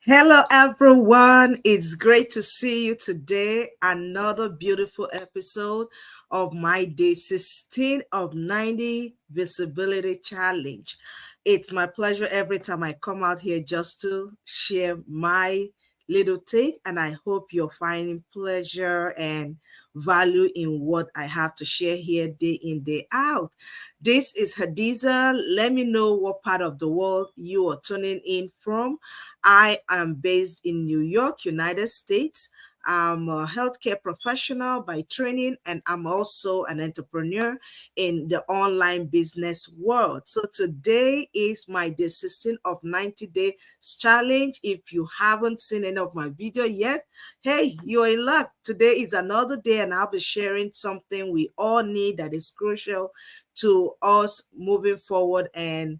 Hello, everyone. It's great to see you today. Another beautiful episode of my day 16 of 90 Visibility Challenge. It's my pleasure every time I come out here just to share my little take, and I hope you're finding pleasure and value in what I have to share here day in, day out. This is Hadiza. Let me know what part of the world you are tuning in from. I am based in New York, United States. I'm a healthcare professional by training, and I'm also an entrepreneur in the online business world. So today is my day 16 of 90 days challenge. If you haven't seen any of my video yet, hey, you're in luck. Today is another day, and I'll be sharing something we all need that is crucial to us moving forward and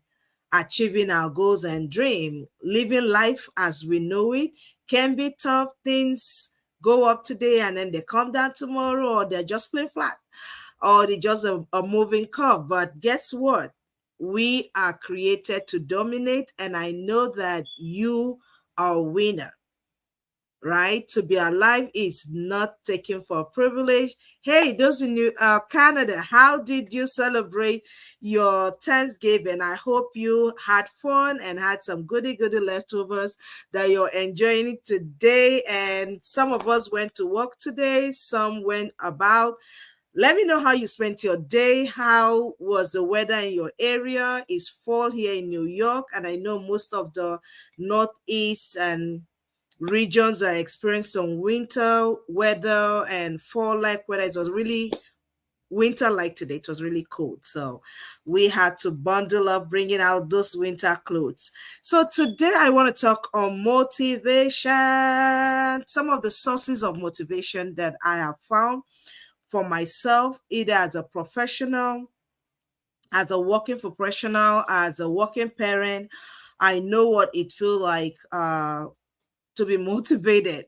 achieving our goals and dream. Living life as we know it can be tough. Things go up today and then they come down tomorrow, or they're just plain flat, or they just a moving curve. But guess what? We are created to dominate, and I know that you are a winner, right? To be alive is not taken for a privilege. Hey, those in Canada, how did you celebrate your Thanksgiving? I hope you had fun and had some goody leftovers that you're enjoying it today. And some of us went to work today, some went about. Let me know how you spent your day. How was the weather in your area? It's fall here in New York, and I know most of the Northeast and regions are experiencing some winter weather and fall like weather. It was really winter like today. It was really cold. So we had to bundle up, bringing out those winter clothes. So today I want to talk on motivation, some of the sources of motivation that I have found for myself, either as a professional, as a working professional, as a working parent. I know what it feels like to be motivated,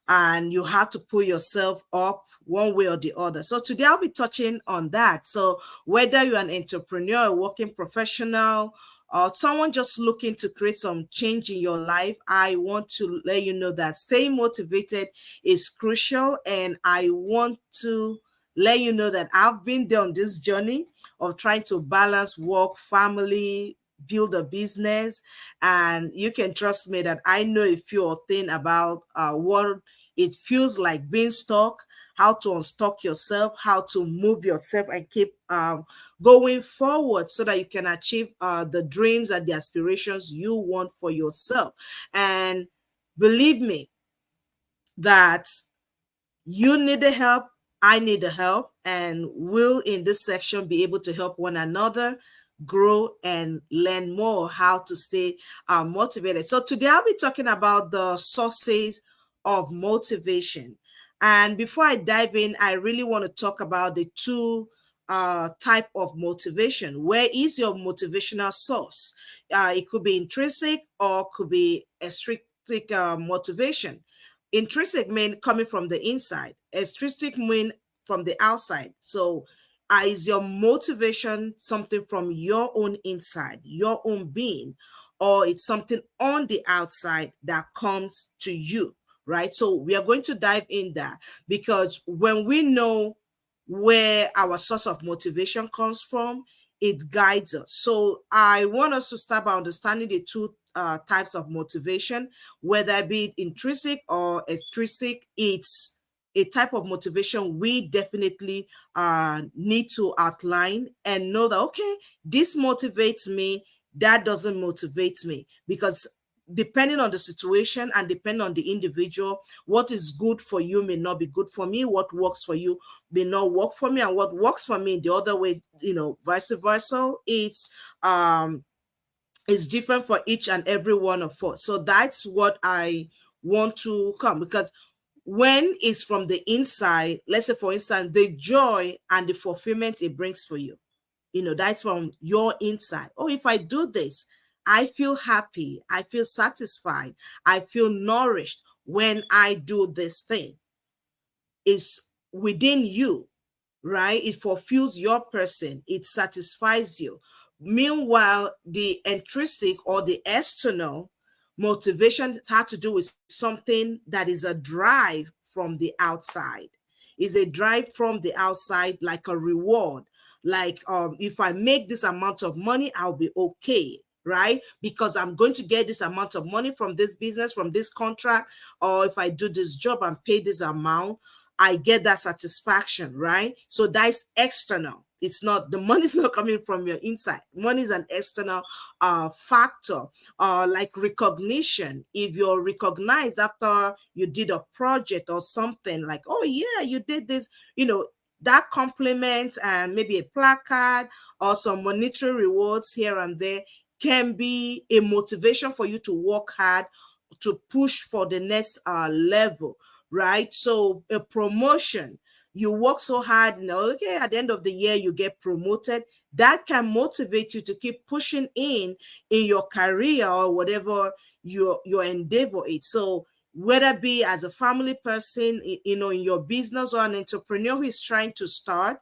and you have to pull yourself up one way or the other. So today I'll be touching on that. So whether you're an entrepreneur, a working professional, or someone just looking to create some change in your life, I want to let you know that staying motivated is crucial. And I want to let you know that I've been there on this journey of trying to balance work, family, build a business. And you can trust me that I know a few things about what it feels like being stuck, how to unstuck yourself, how to move yourself and keep going forward so that you can achieve the dreams and the aspirations you want for yourself. And believe me that you need the help, I need the help, and we'll in this section be able to help one another grow and learn more how to stay motivated. So today I'll be talking about the sources of motivation. And before I dive in, I really want to talk about the two type of motivation. Where is your motivational source? It could be intrinsic or could be extrinsic motivation. Intrinsic mean coming from the inside. Extrinsic mean from the outside. So is your motivation something from your own inside, your own being, or it's something on the outside that comes to you, right? So we are going to dive in there, because when we know where our source of motivation comes from, it guides us. So I want us to start by understanding the two types of motivation, whether it be intrinsic or extrinsic. It's a type of motivation we definitely need to outline and know that, okay, this motivates me, that doesn't motivate me. Because depending on the situation and depending on the individual, what is good for you may not be good for me. What works for you may not work for me. And what works for me the other way, vice versa, it's different for each and every one of us. So that's what I want to come, because when it's from the inside, let's say for instance, the joy and the fulfillment it brings for you, that's from your inside. Oh, if I do this, I feel happy, I feel satisfied, I feel nourished when I do this thing. It's within you, right? It fulfills your person, it satisfies you. Meanwhile, the intrinsic or the external Motivation has to do with something that is a drive from the outside. Is a drive from the outside, like a reward. Like, if I make this amount of money, I'll be okay, right? Because I'm going to get this amount of money from this business, from this contract, or if I do this job and pay this amount, I get that satisfaction, right? So that's external. It's not, the money's not coming from your inside. Money is an external factor. Like recognition. If you're recognized after you did a project or something, like, oh yeah, you did this, that compliment and maybe a placard or some monetary rewards here and there can be a motivation for you to work hard, to push for the next level, right? So a promotion, you work so hard, okay, at the end of the year you get promoted. That can motivate you to keep pushing in your career or whatever your endeavor is. So whether it be as a family person, in your business, or an entrepreneur who is trying to start,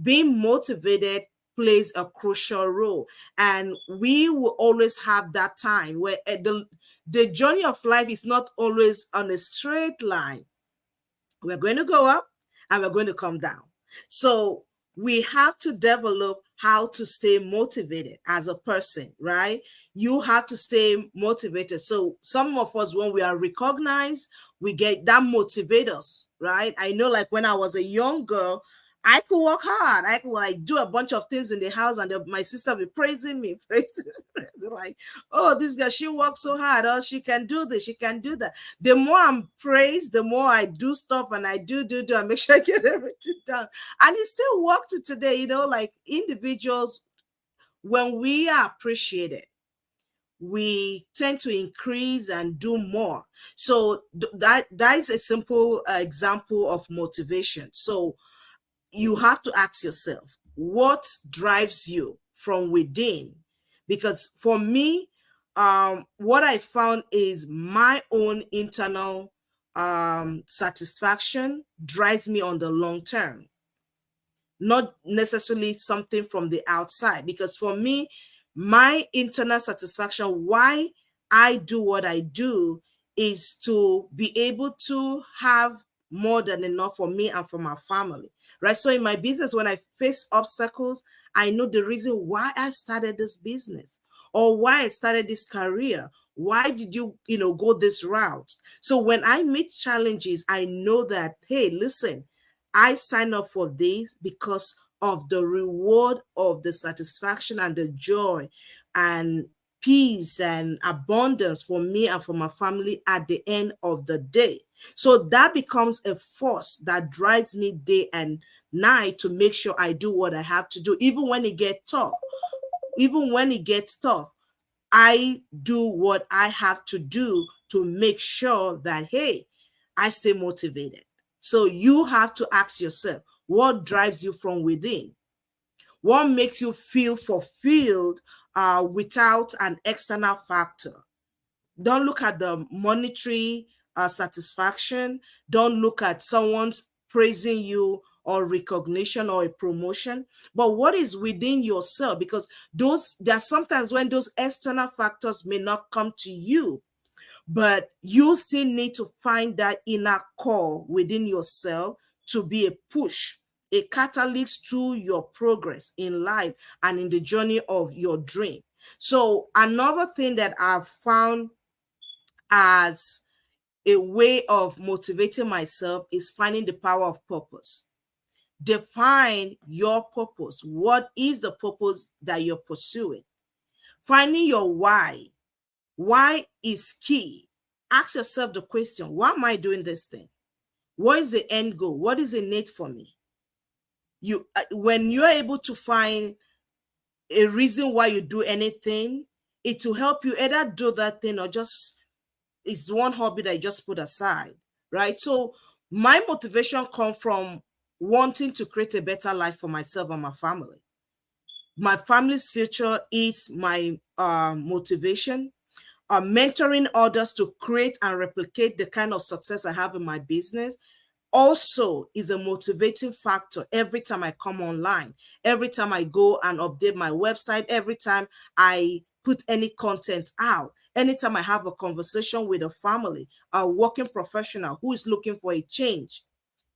being motivated plays a crucial role. And we will always have that time where the journey of life is not always on a straight line. We're going to go up and we're going to come down. So we have to develop how to stay motivated as a person, right? You have to stay motivated. So some of us, when we are recognized, we get that motivate us, right? I know, like when I was a young girl, I could work hard. I could like do a bunch of things in the house, and my sister would be praising me, praising, like, oh, this girl, she works so hard. Oh, she can do this, she can do that. The more I'm praised, the more I do stuff, and I do, and make sure I get everything done. And it still works to today, like individuals, when we are appreciated, we tend to increase and do more. So that is a simple example of motivation. So you have to ask yourself, what drives you from within? Because for me, what I found is my own internal satisfaction drives me on the long term, not necessarily something from the outside. Because for me, my internal satisfaction, why I do what I do, is to be able to have more than enough for me and for my family, right? So in my business, when I face obstacles, I know the reason why I started this business or why I started this career. Why did you go this route? So when I meet challenges, I know that, hey, listen, I sign up for this because of the reward of the satisfaction and the joy and peace and abundance for me and for my family at the end of the day. So that becomes a force that drives me day and night to make sure I do what I have to do, even when it gets tough. Even when it gets tough, I do what I have to do to make sure that, hey, I stay motivated. So you have to ask yourself, what drives you from within? What makes you feel fulfilled without an external factor? Don't look at the monetary satisfaction. Don't look at someone's praising you or recognition or a promotion, but what is within yourself? Because there are sometimes when those external factors may not come to you, but you still need to find that inner core within yourself to be a push, a catalyst to your progress in life and in the journey of your dream. So another thing that I've found as a way of motivating myself is finding the power of purpose. Define your purpose. What is the purpose that you're pursuing? Finding your why. Why is key. Ask yourself the question, why am I doing this thing? What is the end goal? What is the need for me? When you're able to find a reason why you do anything, it will help you either do that thing or just it's one hobby that you just put aside, right? So my motivation comes from wanting to create a better life for myself and my family. My family's future is my motivation. Mentoring others to create and replicate the kind of success I have in my business also is a motivating factor every time I come online, every time I go and update my website, every time I put any content out, anytime I have a conversation with a family, a working professional who is looking for a change,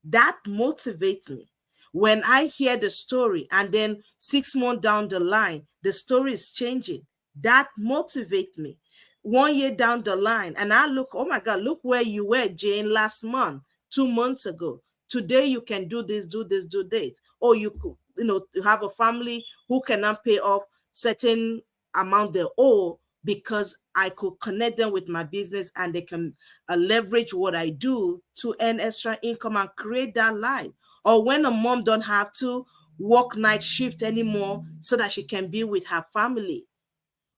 that motivates me. When I hear the story and then 6 months down the line, the story is changing, that motivates me. 1 year down the line, and I look, oh my God, look where you were, Jane, last month, 2 months ago. Today you can do this, do this, do this. Or you could, you have a family who cannot pay off certain amount they owe because I could connect them with my business and they can leverage what I do to earn extra income and create that life. Or when a mom don't have to work night shift anymore so that she can be with her family,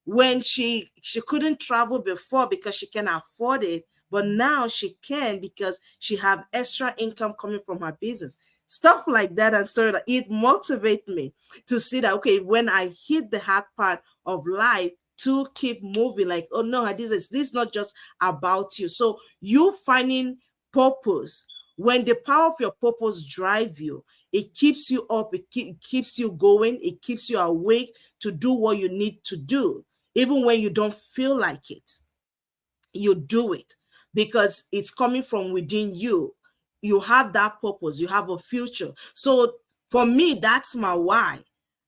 when she couldn't travel before because she can afford it, but now she can because she have extra income coming from her business. Stuff like that and story like it motivates me to see that, okay, when I hit the hard part of life, to keep moving, like, oh no, this is not just about you. So you finding purpose, when the power of your purpose drive you, it keeps you up, it keeps you going, it keeps you awake to do what you need to do. Even when you don't feel like it, you do it because it's coming from within you. You have that purpose, you have a future. So for me, that's my why.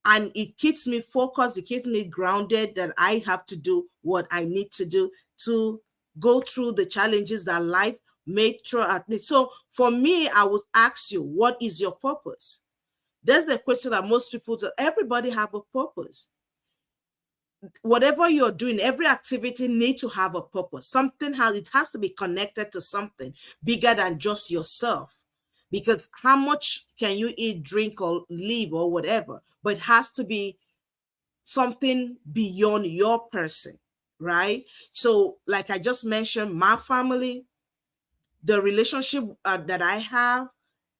And it keeps me focused, it keeps me grounded that I have to do what I need to do to go through the challenges that life may throw at me. So for me, I would ask you, what is your purpose? There's a question that most people do. Everybody have a purpose. Whatever you're doing, every activity needs to have a purpose. It has to be connected to something bigger than just yourself. Because how much can you eat, drink, or live, or whatever? But it has to be something beyond your person, right? So, like I just mentioned, my family, the relationship that I have,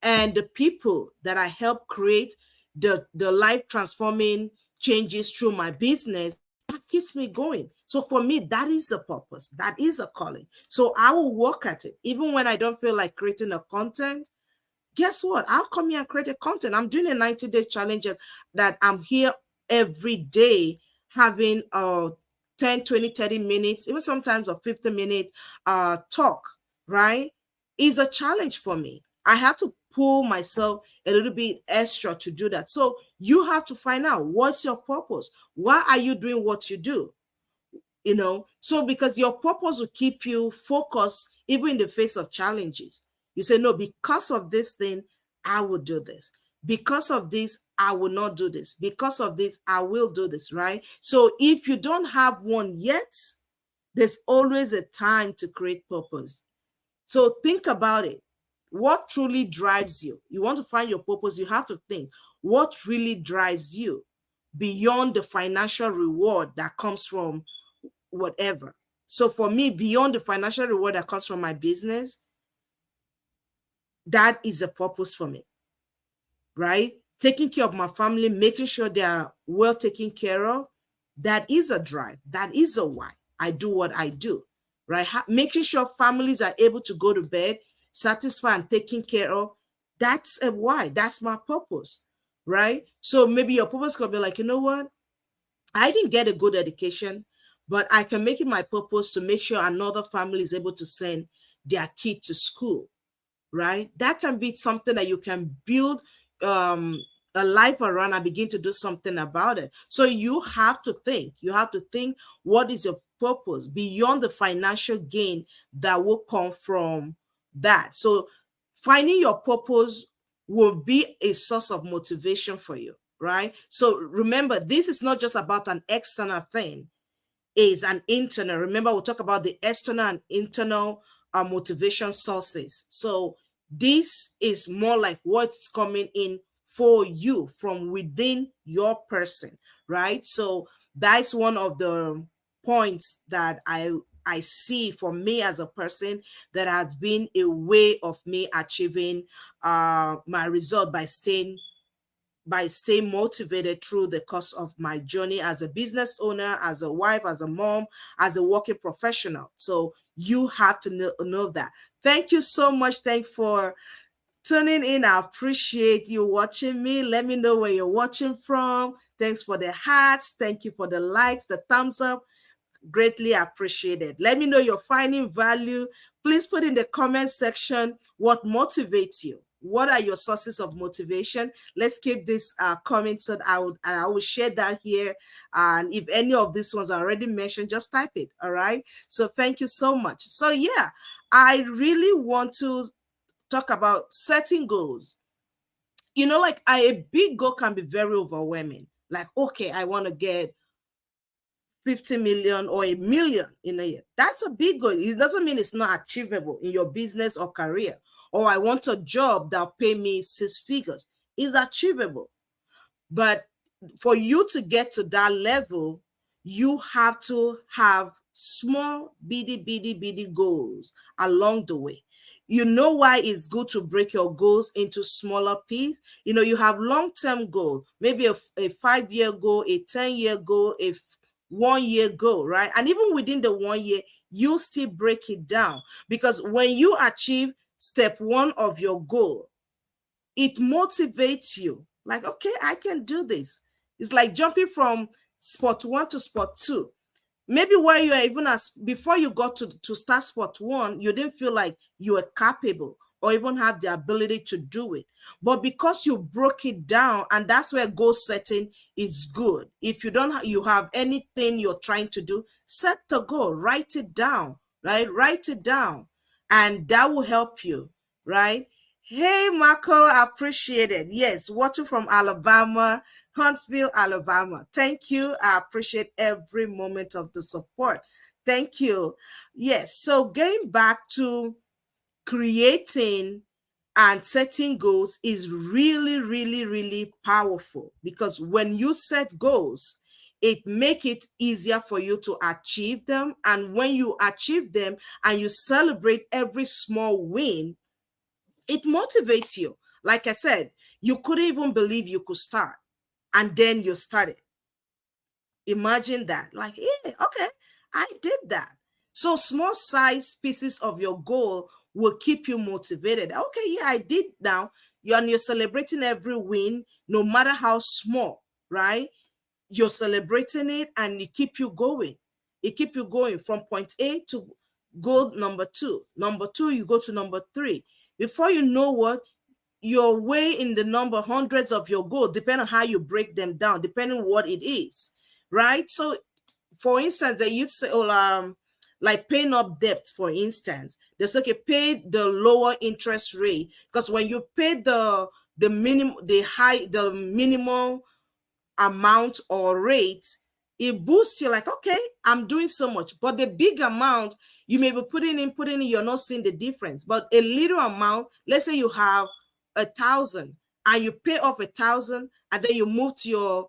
and the people that I help create the life transforming changes through my business, that keeps me going. So for me, that is a purpose, that is a calling. So I will work at it even when I don't feel like creating a content. Guess what? I'll come here and create a content. I'm doing a 90-day challenge that I'm here every day having a 10, 20, 30 minutes, even sometimes a 50-minute talk, right? Is a challenge for me. I have to pull myself a little bit extra to do that. So you have to find out, what's your purpose? Why are you doing what you do? So because your purpose will keep you focused even in the face of challenges. You say, no, because of this thing, I will do this. Because of this, I will not do this. Because of this, I will do this, right? So if you don't have one yet, there's always a time to create purpose. So think about it. What truly drives you? You want to find your purpose, you have to think, what really drives you beyond the financial reward that comes from whatever. So for me, beyond the financial reward that comes from my business, that is a purpose for me, right? Taking care of my family, making sure they are well taken care of, that is a drive. That is a why I do what I do, right? Making sure families are able to go to bed, satisfied and taken care of, that's a why. That's my purpose, right? So maybe your purpose could be like, you know what? I didn't get a good education, but I can make it my purpose to make sure another family is able to send their kid to school, right? That can be something that you can build um, a life around and begin to do something about it. So you have to think. You have to think, what is your purpose beyond the financial gain that will come from that. So finding your purpose will be a source of motivation for you, right? So remember, this is not just about an external thing, is an internal. Remember, we'll talk about the external and internal motivation sources. So this is more like what's coming in for you from within your person, right? So that's one of the points that I see for me as a person that has been a way of me achieving my result by staying motivated through the course of my journey as a business owner, as a wife, as a mom, as a working professional. So you have to know that. Thank you so much. Thank for tuning in. I appreciate you watching me. Let me know where you're watching from. Thanks for the hearts. Thank you for the likes, the thumbs up. Greatly appreciated. Let me know you're finding value. Please put in the comment section what motivates you. What are your sources of motivation? Let's keep this comment so that I will share that here. And if any of these ones are already mentioned, just type it. All right. So thank you so much. So yeah, I really want to talk about setting goals. Like a big goal can be very overwhelming. Like, okay, I want to get 50 million or a million in a year. That's a big goal. It doesn't mean it's not achievable in your business or career. Or I want a job that'll pay me 6 figures. It's achievable. But for you to get to that level, you have to have small, bitty goals along the way. You know why it's good to break your goals into smaller pieces? You have long-term goal, maybe a 5-year goal, a 10-year goal, a 1-year goal, right? And even within the 1 year, you still break it down, because when you achieve step 1 of your goal, it motivates you. Like, okay, I can do this. It's like jumping from spot 1 to spot 2. Maybe where you are, even as before you got to start spot 1, you didn't feel like you were capable or even have the ability to do it. But because you broke it down, and that's where goal setting is good. If you don't you have anything you're trying to do, set the goal, write it down, right? Write it down, and that will help you, right? Hey, Marco, I appreciate it. Yes, watching from Alabama, Huntsville, Alabama. Thank you. I appreciate every moment of the support. Thank you. Yes, so getting back to creating and setting goals is really, really, really powerful, because when you set goals, it make it easier for you to achieve them. And when you achieve them and you celebrate every small win, it motivates you. Like I said, you couldn't even believe you could start, and then you started. Imagine that. Like, yeah, okay, I did that. So small size pieces of your goal will keep you motivated. Okay, yeah, I did now. You're celebrating every win, no matter how small, right? You're celebrating it, and it keep you going. It keep you going from point A to goal number 2. Number 2, you go to number 3. Before you know what, you're way in the number hundreds of your goal, depending on how you break them down, depending on what it is, right? So for instance, they you'd say, oh, like paying up debt, for instance. There's okay, pay the lower interest rate, because when you pay the minimum, the minimum amount or rate, it boosts you, like, okay, I'm doing so much. But the big amount you may be putting in, you're not seeing the difference. But a little amount, let's say you have 1,000 and you pay off 1,000, and then you move to your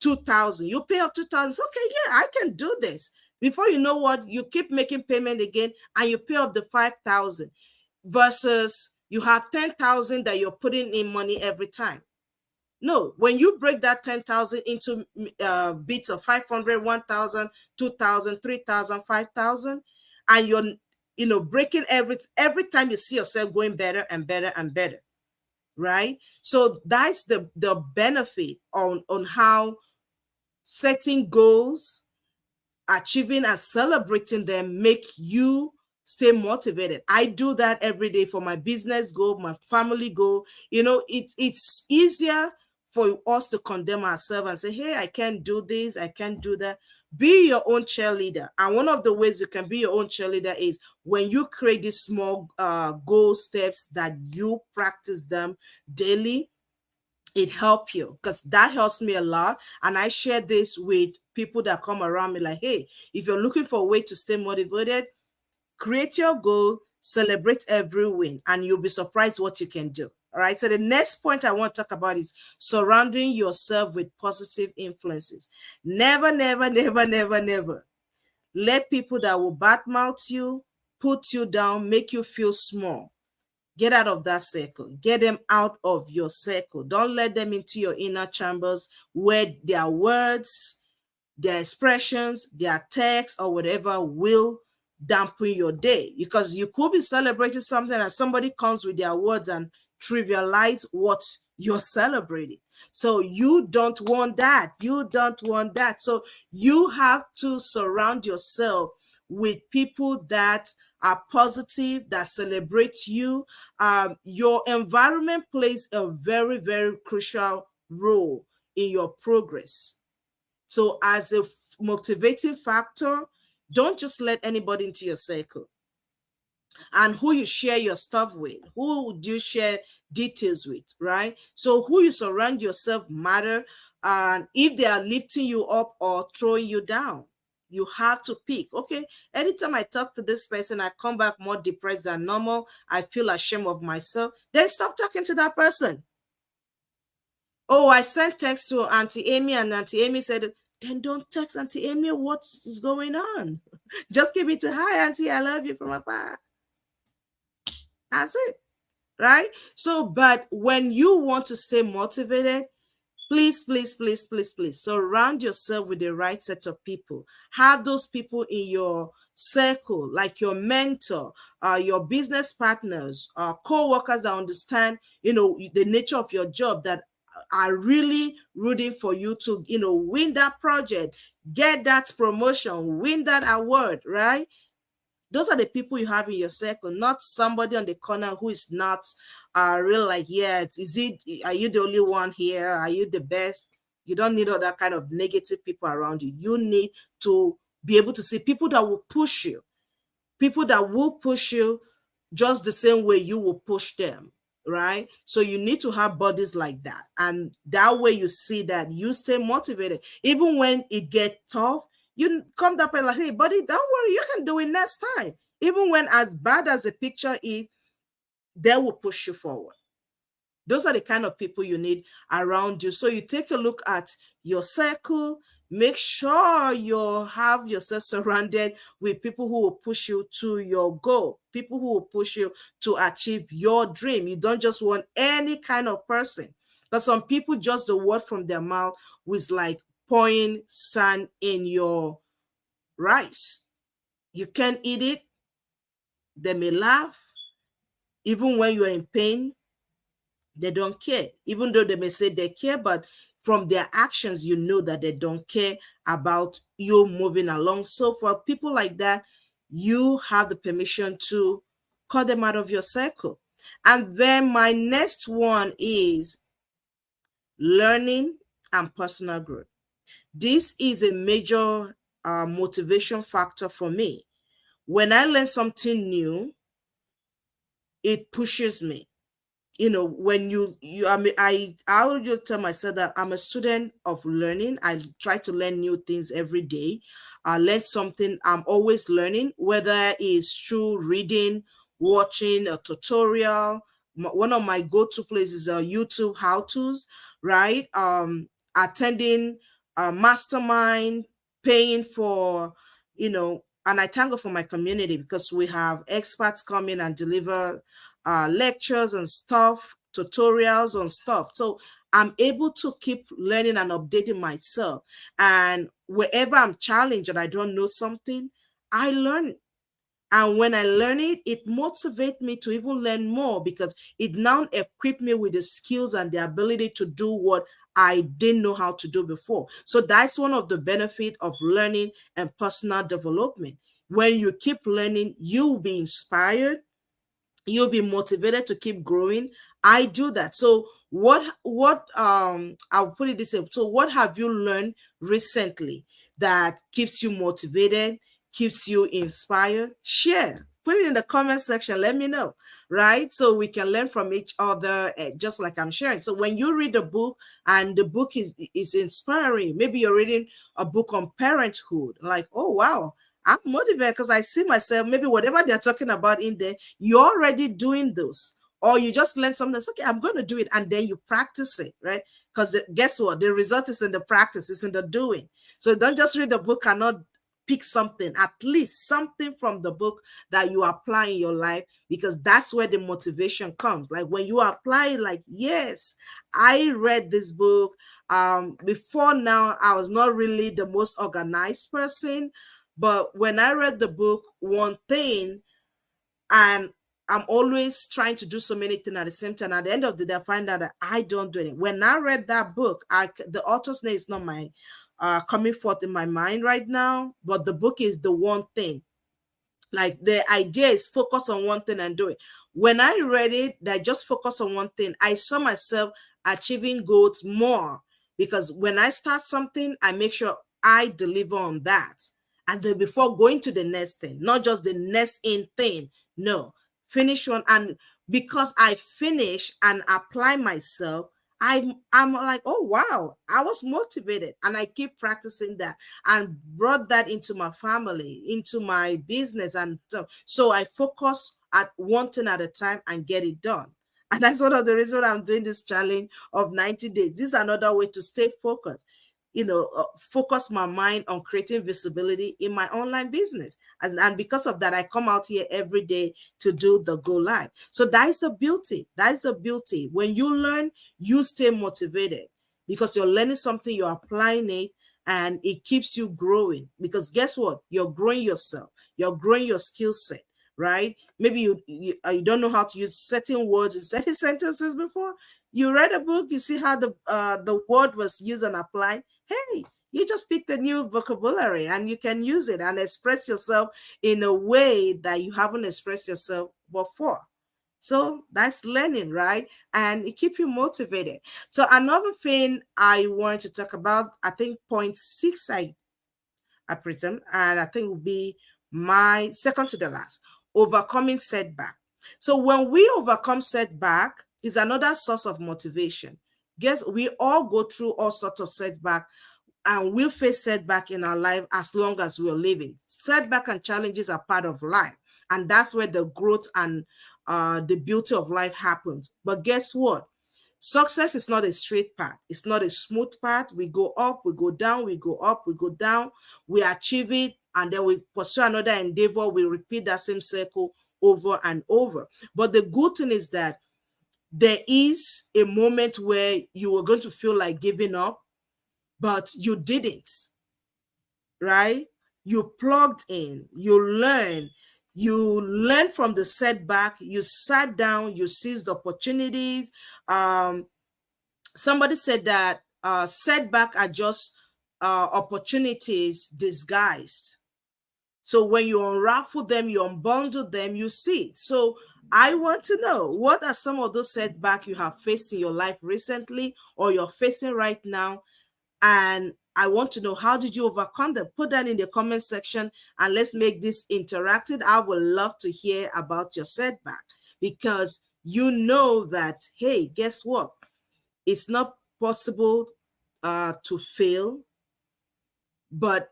2,000, you pay up 2,000. Okay, yeah, I can do this. Before you know what, you keep making payment again, and you pay up the 5,000, versus you have 10,000 that you're putting in money every time. No, when you break that 10,000 into bits of 500, 1,000, 2,000, 3,000, 5,000, and you're breaking every time, you see yourself going better and better and better, right? So that's the benefit on how setting goals, achieving and celebrating them, make you stay motivated. I do that every day for my business goal, my family goal. It's easier for us to condemn ourselves and say, hey, I can't do this, I can't do that. Be your own cheerleader. And one of the ways you can be your own cheerleader is when you create these small goal steps that you practice them daily. It helps you, because that helps me a lot. And I share this with people that come around me, like, hey, if you're looking for a way to stay motivated, create your goal, celebrate every win, and you'll be surprised what you can do. All right. So the next point I want to talk about is surrounding yourself with positive influences. Never, never, never, never, never let people that will badmouth you, put you down, make you feel small. Get out of that circle. Get them out of your circle. Don't let them into your inner chambers, where their words, their expressions, their text, or whatever will dampen your day. Because you could be celebrating something and somebody comes with their words and trivialize what you're celebrating. So you don't want that. You don't want that. So you have to surround yourself with people that are positive, that celebrate you. Your environment plays a very, very crucial role in your progress. So, as a motivating factor, don't just let anybody into your circle. And who you share your stuff with, who would you share details with, right? So who you surround yourself matter, and if they are lifting you up or throwing you down, you have to pick. Okay, anytime I talk to this person, I come back more depressed than normal, I feel ashamed of myself, then stop talking to that person. Oh, I sent text to Auntie Amy and Auntie Amy said, then don't text Auntie Amy. What is going on? Just give it to, hi Auntie, I love you from afar. That's it, right? So, but when you want to stay motivated, please, please, please, please, please surround yourself with the right set of people. Have those people in your circle, like your mentor, your business partners, co-workers that understand, the nature of your job, that are really rooting for you to, win that project, get that promotion, win that award, right? Those are the people you have in your circle, not somebody on the corner who is not real, like, yeah, is it, are you the only one here? Are you the best? You don't need all that kind of negative people around you. You need to be able to see people that will push you, people that will push you just the same way you will push them, right? So you need to have bodies like that, and that way you see that you stay motivated even when it gets tough. You come up and like, hey buddy, don't worry, you can do it next time. Even when as bad as the picture is, they will push you forward. Those are the kind of people you need around you. So you take a look at your circle, make sure you have yourself surrounded with people who will push you to your goal, people who will push you to achieve your dream. You don't just want any kind of person. But some people, just the word from their mouth was like pouring sand in your rice. You can't eat it. They may laugh. Even when you're in pain, they don't care. Even though they may say they care, but from their actions, you know that they don't care about you moving along. So for people like that, you have the permission to cut them out of your circle. And then my next one is learning and personal growth. This is a major motivation factor for me. When I learn something new, it pushes me. When you I mean, I will just tell myself that I'm a student of learning. I try to learn new things every day. I learn something. I'm always learning, whether it's through reading, watching a tutorial. One of my go-to places are YouTube how-tos, right? Attending a mastermind, paying for, and I thank God for my community, because we have experts come in and deliver lectures and stuff, tutorials and stuff. So I'm able to keep learning and updating myself. And wherever I'm challenged and I don't know something, I learn. And when I learn it, it motivates me to even learn more, because it now equips me with the skills and the ability to do what I didn't know how to do before. So that's one of the benefits of learning and personal development. When you keep learning, you'll be inspired, you'll be motivated to keep growing. I do that. So I'll put it this way. So what have you learned recently that keeps you motivated, keeps you inspired? Share, put it in the comment section, let me know, right? So we can learn from each other, just like I'm sharing. So when you read a book and the book is inspiring, maybe you're reading a book on parenthood, like, oh wow, I'm motivated because I see myself, maybe whatever they're talking about in there, you're already doing those. Or you just learn something that's okay, I'm going to do it. And then you practice it, right? Because guess what? The result is in the practice, it's in the doing. So don't just read the book and not pick something, at least something from the book that you apply in your life, because that's where the motivation comes. Like when you apply, like, yes, I read this book. Before now, I was not really the most organized person, but when I read the book, one thing, and I'm always trying to do so many things at the same time. At the end of the day, I find out that I don't do it. When I read that book, the author's name is not my coming forth in my mind right now, but the book is The One Thing. Like the idea is focus on one thing and do it. When I read it, that just focus on one thing, I saw myself achieving goals more, because when I start something, I make sure I deliver on that. And then before going to the next thing, not just the next in thing, no, finish one. And because I finish and apply myself, I'm like, oh wow, I was motivated, and I keep practicing that and brought that into my family, into my business, and so I focus at one thing at a time and get it done. And that's one of the reasons I'm doing this challenge of 90 days. This is another way to stay focused, focus my mind on creating visibility in my online business. And because of that, I come out here every day to do the go live. So that's the beauty. That's the beauty. When you learn, you stay motivated because you're learning something, you're applying it, and it keeps you growing. Because guess what? You're growing yourself, you're growing your skill set, right? Maybe you don't know how to use certain words in certain sentences before. You read a book, you see how the word was used and applied. Hey, you just picked a new vocabulary and you can use it and express yourself in a way that you haven't expressed yourself before. So that's learning, right? And it keeps you motivated. So another thing I want to talk about, I think point six, I presume, and I think will be my second to the last, overcoming setback. So when we overcome setback is another source of motivation. Guess we all go through all sorts of setback, and we'll face setback in our life as long as we're living. Setback and challenges are part of life, and that's where the growth and the beauty of life happens. But guess what? Success is not a straight path. It's not a smooth path. We go up, we go down, we go up, we go down, we achieve it, and then we pursue another endeavor. We repeat that same circle over and over. But the good thing is that there is a moment where you were going to feel like giving up, but you didn't, right? You plugged in, you learned from the setback, you sat down, you seized opportunities. Somebody said that setback are just opportunities disguised. So when you unravel them, you unbundle them, you see it. So I want to know, what are some of those setbacks you have faced in your life recently or you're facing right now? And I want to know, how did you overcome them? Put that in the comment section and let's make this interactive. I would love to hear about your setback, because you know that, hey, guess what? It's not possible to fail, but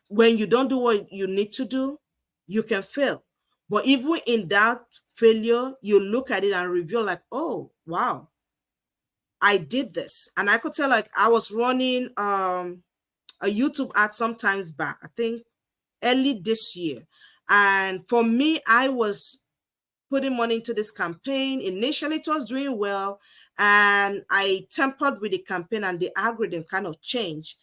when you don't do what you need to do, you can fail. But even in that failure, you look at it and review like, oh, wow, I did this. And I could tell, like, I was running a YouTube ad sometimes back, I think early this year. And for me, I was putting money into this campaign. Initially, it was doing well. And I tempered with the campaign and the algorithm kind of changed.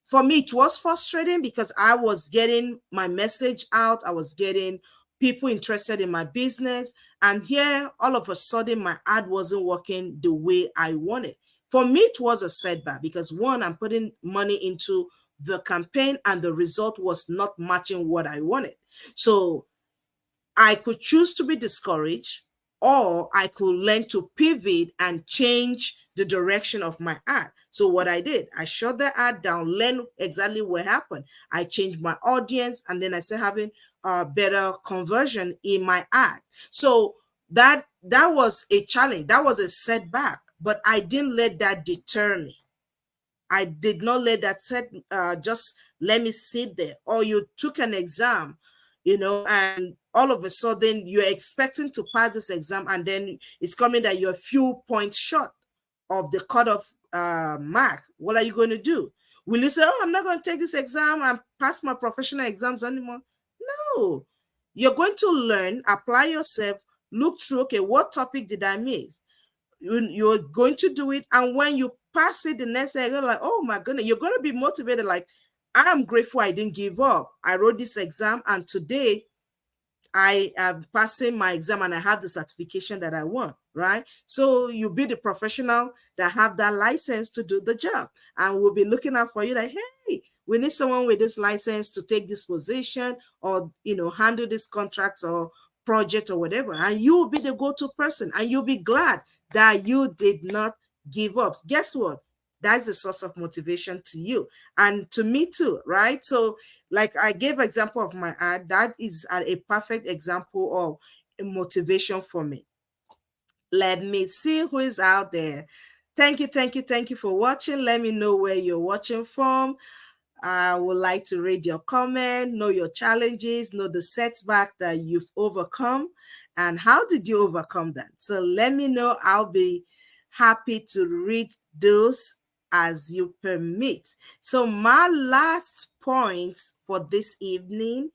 For me, it was frustrating because I was getting my message out. I was getting people interested in my business. And here, all of a sudden, my ad wasn't working the way I wanted. For me, it was a setback because one, I'm putting money into the campaign and the result was not matching what I wanted. So I could choose to be discouraged, or I could learn to pivot and change the direction of my ad. So what I did, I shut the ad down, learn exactly what happened. I changed my audience, and then I started having a better conversion in my ad. So that was a challenge. That was a setback, but I didn't let that deter me. I did not let that just let me sit there. Or you took an exam, and all of a sudden you're expecting to pass this exam, and then it's coming that you're a few points short of the cutoff mark. What are you going to do? Will you say, oh, I'm not going to take this exam and pass my professional exams anymore? No. You're going to learn, apply yourself, look through, okay, what topic did I miss? You're going to do it, and when you pass it the next day, you're like, oh my goodness, you're going to be motivated. Like, I'm grateful I didn't give up. I wrote this exam, and today I am passing my exam and I have the certification that I want, right? So you be the professional that have that license to do the job. And we'll be looking out for you like, hey, we need someone with this license to take this position or, handle this contracts or project or whatever. And you will be the go-to person and you'll be glad that you did not give up. Guess what? That's a source of motivation to you and to me too, right? So like I gave example of my ad, that is a perfect example of a motivation for me. Let me see who is out there. Thank you for watching. Let me know where you're watching from. I would like to read your comment, know your challenges, know the setback that you've overcome, and how did you overcome that? So let me know. I'll be happy to read those as you permit. So my last point for this evening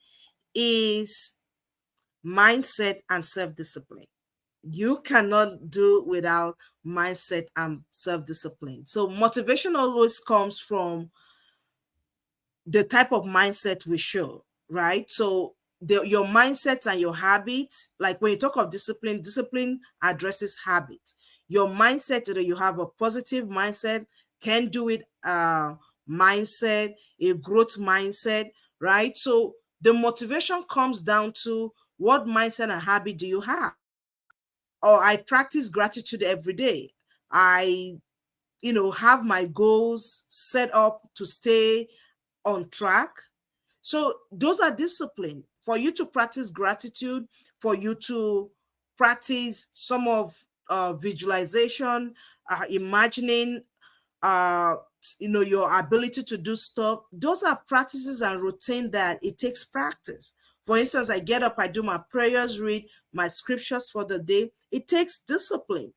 is mindset and self-discipline. You cannot do without mindset and self-discipline. So motivation always comes from the type of mindset we show, right? So your mindsets and your habits, like when you talk of discipline, discipline addresses habits. Your mindset, that you have a positive mindset, can do it mindset, a growth mindset, right? So the motivation comes down to what mindset and habit do you have? Or I practice gratitude every day. I have my goals set up to stay on track. So those are discipline. For you to practice gratitude, for you to practice some of visualization, imagining, your ability to do stuff. Those are practices and routine that it takes practice. For instance, I get up, I do my prayers, read my scriptures for the day. It takes discipline.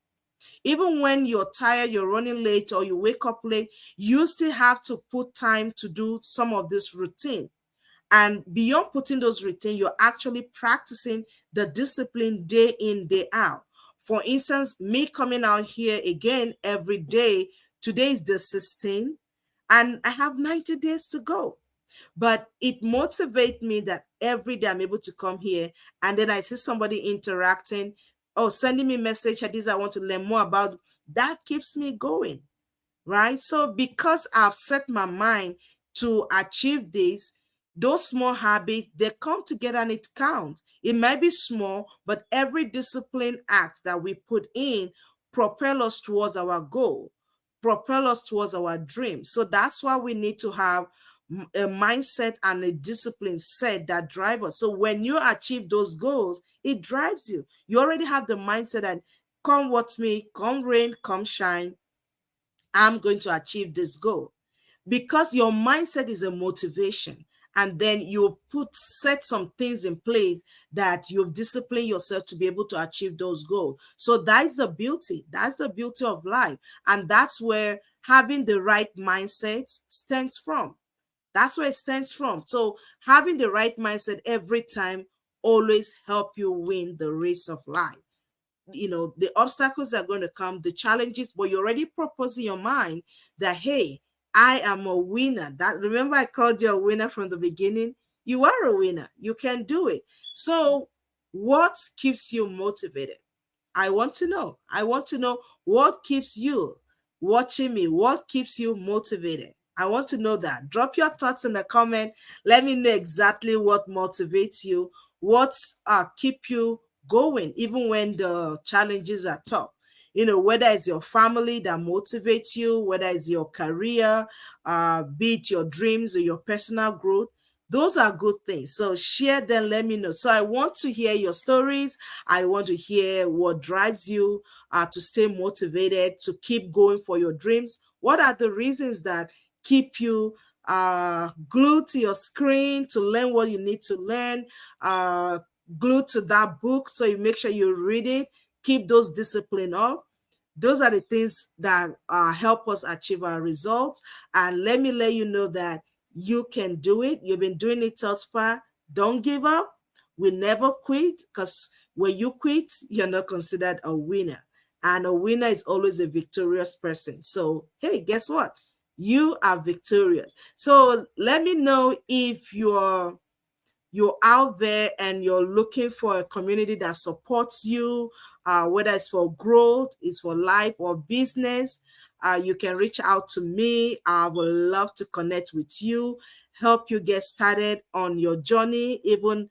Even when you're tired, you're running late, or you wake up late, you still have to put time to do some of this routine. And beyond putting those routine, you're actually practicing the discipline day in, day out. For instance, me coming out here again every day, today is the 16th, and I have 90 days to go. But it motivates me that every day I'm able to come here and then I see somebody interacting, oh, sending me message, this I want to learn more about. That keeps me going, right? So because I've set my mind to achieve this, those small habits, they come together and it counts. It might be small, but every discipline act that we put in propel us towards our goal, propel us towards our dream. So that's why we need to have a mindset and a discipline set that drive us. So when you achieve those goals, it drives you. You already have the mindset that come what may, come rain, come shine, I'm going to achieve this goal, because your mindset is a motivation. And then you put set some things in place that you've disciplined yourself to be able to achieve those goals. So that's the beauty. That's the beauty of life. And that's where having the right mindset stems from. That's where it stems from. So having the right mindset every time always help you win the race of life. The obstacles are going to come, the challenges, but you already propose in your mind that, hey, I am a winner. That, remember I called you a winner from the beginning. You are a winner. You can do it. So what keeps you motivated? I want to know. I want to know what keeps you watching me. What keeps you motivated? I want to know that. Drop your thoughts in the comment. Let me know exactly what motivates you. What keep you going even when the challenges are tough. Whether it's your family that motivates you, whether it's your career, be it your dreams or your personal growth. Those are good things. So share them, let me know. So I want to hear your stories. I want to hear what drives you to stay motivated, to keep going for your dreams. What are the reasons that keep you glued to your screen to learn what you need to learn, glued to that book so you make sure you read it, keep those discipline up? Those are the things that help us achieve our results. And let me let you know that you can do it. You've been doing it thus far. Don't give up. We never quit, because when you quit, you're not considered a winner. And a winner is always a victorious person. So, hey, guess what? You are victorious. So let me know if you're out there and you're looking for a community that supports you, whether it's for growth, it's for life or business, you can reach out to me. I would love to connect with you, help you get started on your journey, even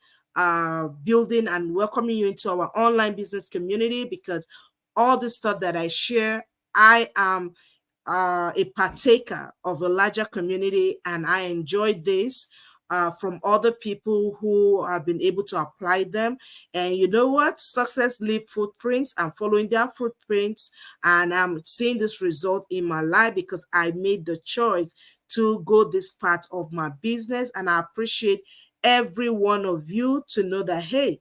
building and welcoming you into our online business community, because all the stuff that I share, I am a partaker of a larger community, and I enjoy this from other people who have been able to apply them. And you know what? Success leave footprints. I'm following their footprints, and I'm seeing this result in my life because I made the choice to go this part of my business. And I appreciate every one of you to know that, hey,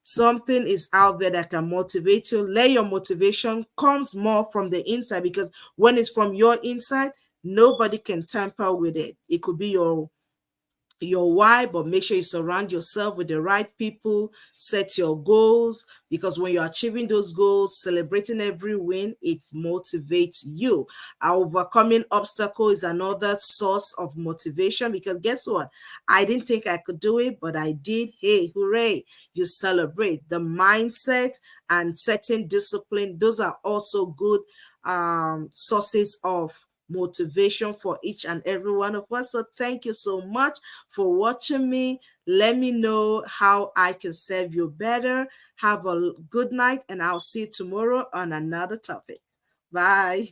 something is out there that can motivate you. Let your motivation comes more from the inside, because when it's from your inside, nobody can tamper with it. It could be your why, but make sure you surround yourself with the right people, set your goals, because when you're achieving those goals, celebrating every win, it motivates you. Overcoming obstacle is another source of motivation, because guess what? I didn't think I could do it, but I did. Hey, hooray. You celebrate the mindset and setting discipline. Those are also good sources of motivation for each and every one of us. So thank you so much for watching me. Let me know how I can serve you better. Have a good night, and I'll see you tomorrow on another topic. Bye.